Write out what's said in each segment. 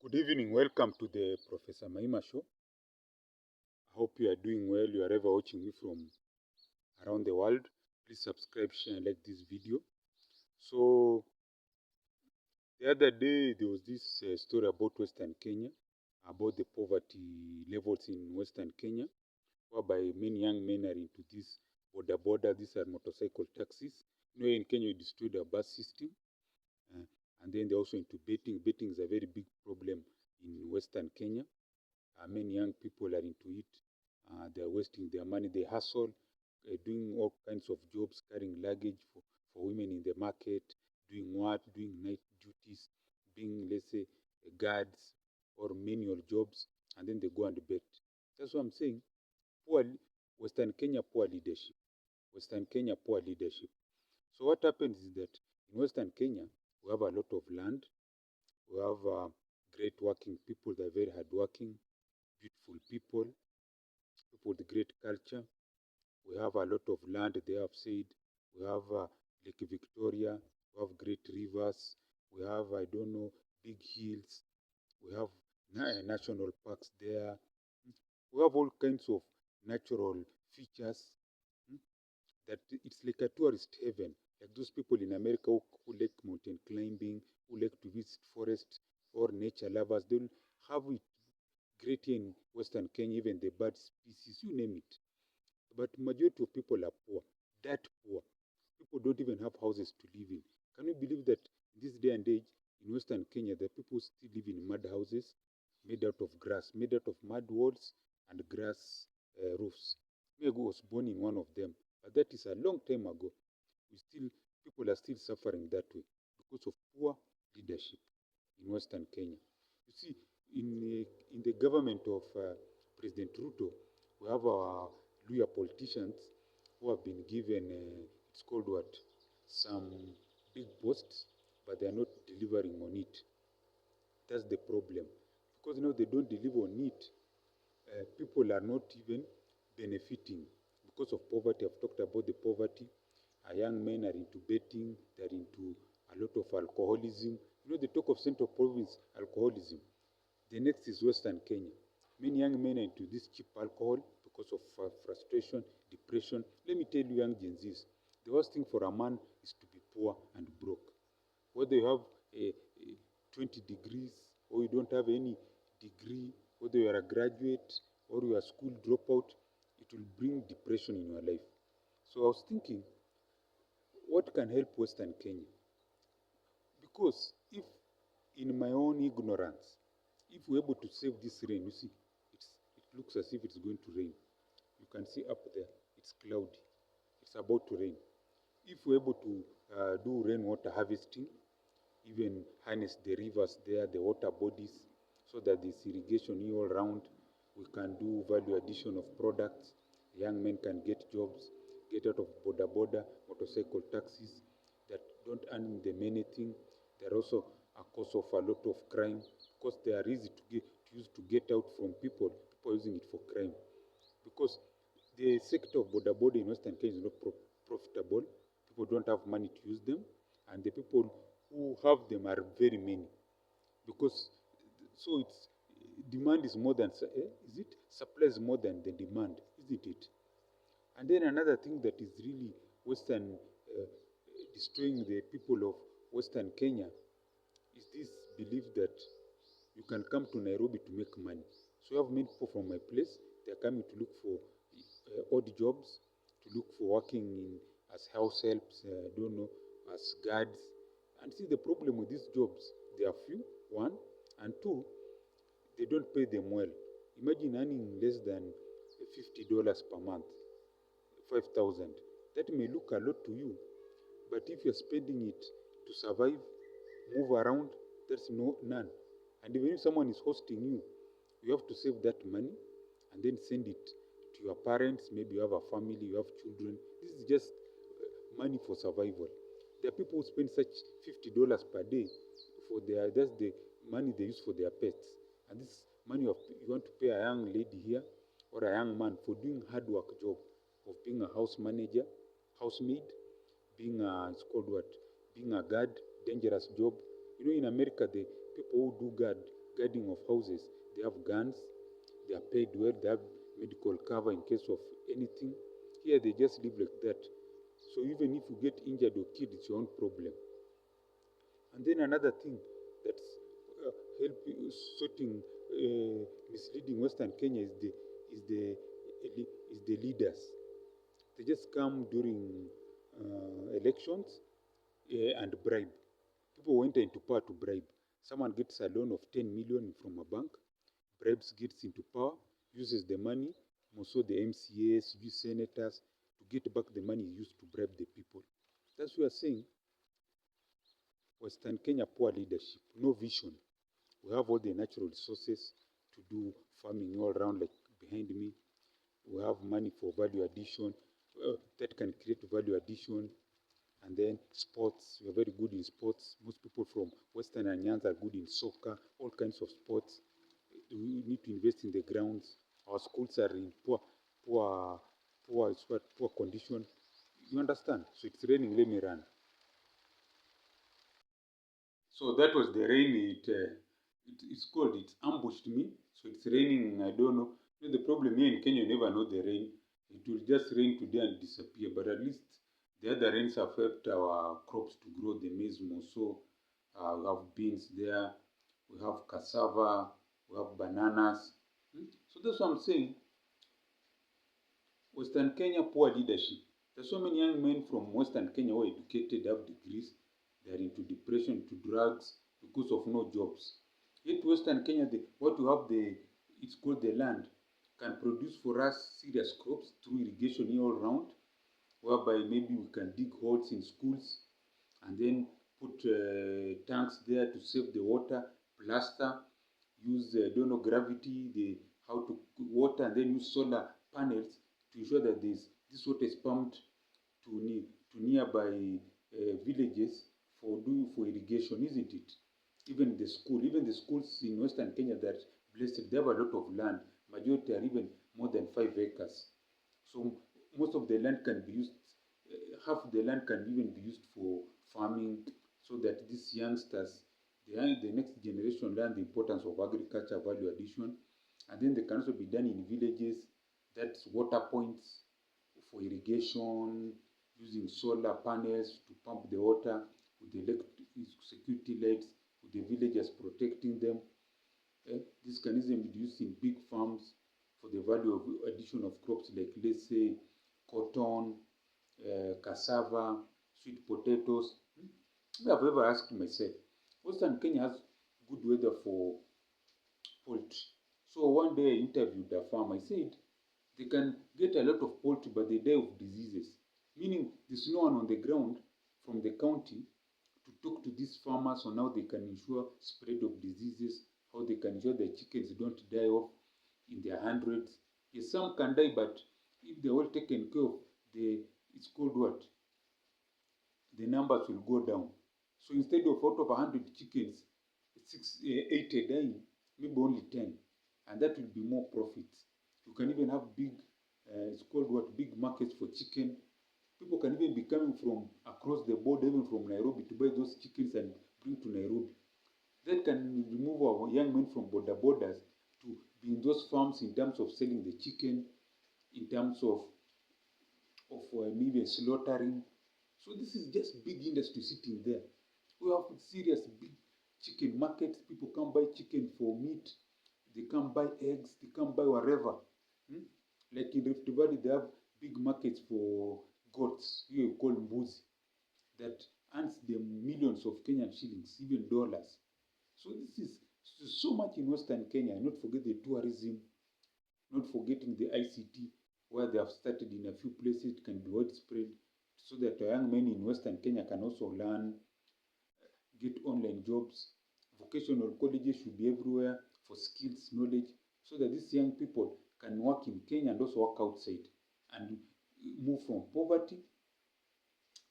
Good evening. Welcome to the Professor Maima Show. I hope you are doing well. You are ever watching me from around the world. Please subscribe, share, and like this video. So, the other day there was this story about Western Kenya, about the poverty levels in Western Kenya, whereby many young men are into this border. These are motorcycle taxis. In Kenya, you destroyed a bus system, uh, and then they're also into betting. Betting is a very big problem in Western Kenya. Many young people are into it. They're wasting their money. They hustle, doing all kinds of jobs, carrying luggage for women in the market, doing what? Doing night duties, being, let's say, guards or manual jobs, and then they go and bet. That's what I'm saying. Poor Western Kenya, poor leadership. Western Kenya, poor leadership. So what happens is that in Western Kenya, we have a lot of land. We have great working people. They're very hardworking, beautiful people with great culture. We have a lot of land, they have said. We have Lake Victoria. We have great rivers. We have, I don't know, big hills. We have national parks there. We have all kinds of natural features that it's like a tourist heaven. Like those people in America who like mountain climbing, who like to visit forests or nature lovers, they'll have it great in Western Kenya, even the bird species, you name it. But majority of people are poor, that poor. People don't even have houses to live in. Can you believe that in this day and age in Western Kenya, the people still live in mud houses made out of grass, made out of mud walls and grass roofs. Mego was born in one of them, but that is a long time ago. People are still suffering that way because of poor leadership in Western Kenya. You see, in the government of President Ruto, we have our Luya politicians who have been given, it's called what, some big posts, but they are not delivering on it. That's the problem. Because they don't deliver on it, people are not even benefiting because of poverty. I've talked about the poverty. Young men are into betting, they're into a lot of alcoholism. The talk of Central Province, alcoholism. The next is Western Kenya. Many young men are into this cheap alcohol because of frustration, depression. Let me tell you, young Gen Zs, the worst thing for a man is to be poor and broke. Whether you have a 20 degrees or you don't have any degree, whether you are a graduate or you are a school dropout, it will bring depression in your life. So I was thinking, what can help Western Kenya? Because if in my own ignorance, if we're able to save this rain, you see, it looks as if it's going to rain. You can see up there, it's cloudy. It's about to rain. If we're able to do rainwater harvesting, even harness the rivers there, the water bodies, so that there's irrigation all around, we can do value addition of products. Young men can get jobs, get out of border, motorcycle taxis that don't earn them anything. They're also a cause of a lot of crime because they are easy to get out from people. People are using it for crime. Because the sector of border in Western Kenya is not profitable. People don't have money to use them, and the people who have them are very many. Because so it's demand is more than is it supply is more than the demand, isn't it? And then another thing that is really Western destroying the people of Western Kenya is this belief that you can come to Nairobi to make money. So you have many people from my place, they are coming to look for odd jobs, to look for working as house helps, I don't know, as guards. And see, the problem with these jobs, they are few, one, and two, they don't pay them well. Imagine earning less than $50 per month, 5,000. That may look a lot to you, but if you're spending it to survive, move around, there's none. And even if someone is hosting you, you have to save that money and then send it to your parents. Maybe you have a family, you have children. This is just money for survival. There are people who spend such $50 per day for that's the money they use for their pets. And this money you want to pay a young lady here or a young man for doing hard work job of being a house manager, housemaid, being it's called what? Being a guard, dangerous job. In America, the people who do guard, guarding of houses. They have guns, they are paid well, they have medical cover in case of anything. Here they just live like that. So even if you get injured or killed, it's your own problem. And then another thing that's sorting misleading Western Kenya is the is the leaders. They just come during elections and bribe. People enter into power to bribe. Someone gets a loan of 10 million from a bank, bribes, gets into power, uses the money, also the MCAs, senators, to get back the money used to bribe the people. That's what we are saying. Western Kenya, poor leadership, no vision. We have all the natural resources to do farming all around, like behind me. We have money for value addition that can create value addition. And then sports, we are very good in sports. Most people from Western and Nyanza are good in soccer, all kinds of sports. We need to invest in the grounds. Our schools are in poor condition. You understand? So it's raining, let me run. So that was the rain. It's cold. It ambushed me. So it's raining. I don't know. The problem here in Kenya, you never know the rain. It will just rain today and disappear. But at least the other rains have helped our crops to grow. The maize more. So we have beans there. We have cassava. We have bananas. So that's what I'm saying. Western Kenya, poor leadership. There's so many young men from Western Kenya who are educated, have degrees. They are into depression, to drugs, because of no jobs. Yet Western Kenya, what you have, it's called the land, can produce for us serious crops through irrigation all around, whereby maybe we can dig holes in schools and then put tanks there to save the water, plaster, use gravity, how to water, and then use solar panels to ensure that this water is pumped to nearby villages for irrigation, isn't it? Even the schools in Western Kenya that blessed, they have a lot of land. Majority are even more than 5 acres. So most of the land can be used, half the land can even be used for farming, so that these youngsters, the next generation, learn the importance of agriculture, value addition. And then they can also be done in villages, that's water points for irrigation, using solar panels to pump the water, with the security lights, with the villagers protecting them. This can easily be used in big farms for the value of addition of crops like, let's say, cotton, cassava, sweet potatoes. I've ever asked myself, Western Kenya has good weather for poultry. So one day I interviewed a farmer. I said they can get a lot of poultry, but they die of diseases. Meaning there's no one on the ground from the county to talk to these farmers on how they can ensure spread of diseases, how they can ensure their chickens don't die off in their hundreds. Yes, some can die, but if they're well taken care of, it's called what? The numbers will go down. So instead of out of 100 chickens, 80 dying, maybe only 10. And that will be more profits. You can even have big, it's called what? Big markets for chicken. People can even be coming from across the border, even from Nairobi, to buy those chickens and bring to Nairobi. That can remove our young men from borders to be in those farms in terms of selling the chicken, in terms of maybe slaughtering. So this is just big industry sitting there. We have serious big chicken markets. People come buy chicken for meat. They come buy eggs. They come buy whatever. Like in Rift Valley, they have big markets for goats, you call mbuzi, that earns them millions of Kenyan shillings, even dollars. So this is so much in Western Kenya. Not forget the tourism, not forgetting the ICT, where they have started in a few places. It can be widespread, so that young men in Western Kenya can also learn, get online jobs. Vocational colleges should be everywhere for skills, knowledge, so that these young people can work in Kenya and also work outside and move from poverty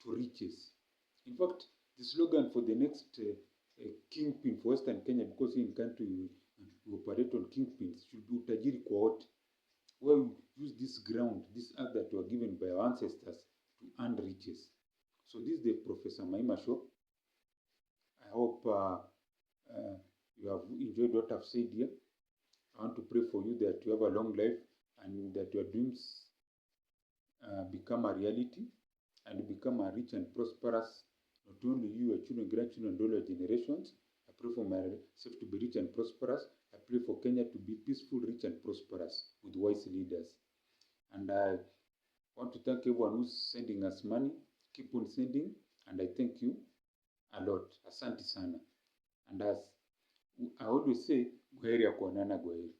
to riches. In fact, the slogan for the next kingpin for Western Kenya, because in country we operate on kingpins, should be utajiri kwa wote, where we use this ground, this earth that were given by our ancestors to earn riches. So this is the Professor Maima Show. I hope you have enjoyed what I've said here. I want to pray for you that you have a long life and that your dreams become a reality and become a rich and prosperous, not only you, your children, grandchildren, and all your generations. I pray for myself to be rich and prosperous. I pray for Kenya to be peaceful, rich, and prosperous with wise leaders. And I want to thank everyone who's sending us money. Keep on sending, and I thank you a lot. Asante sana. And as I always say, gwaheri ya kuonana, gwaheri.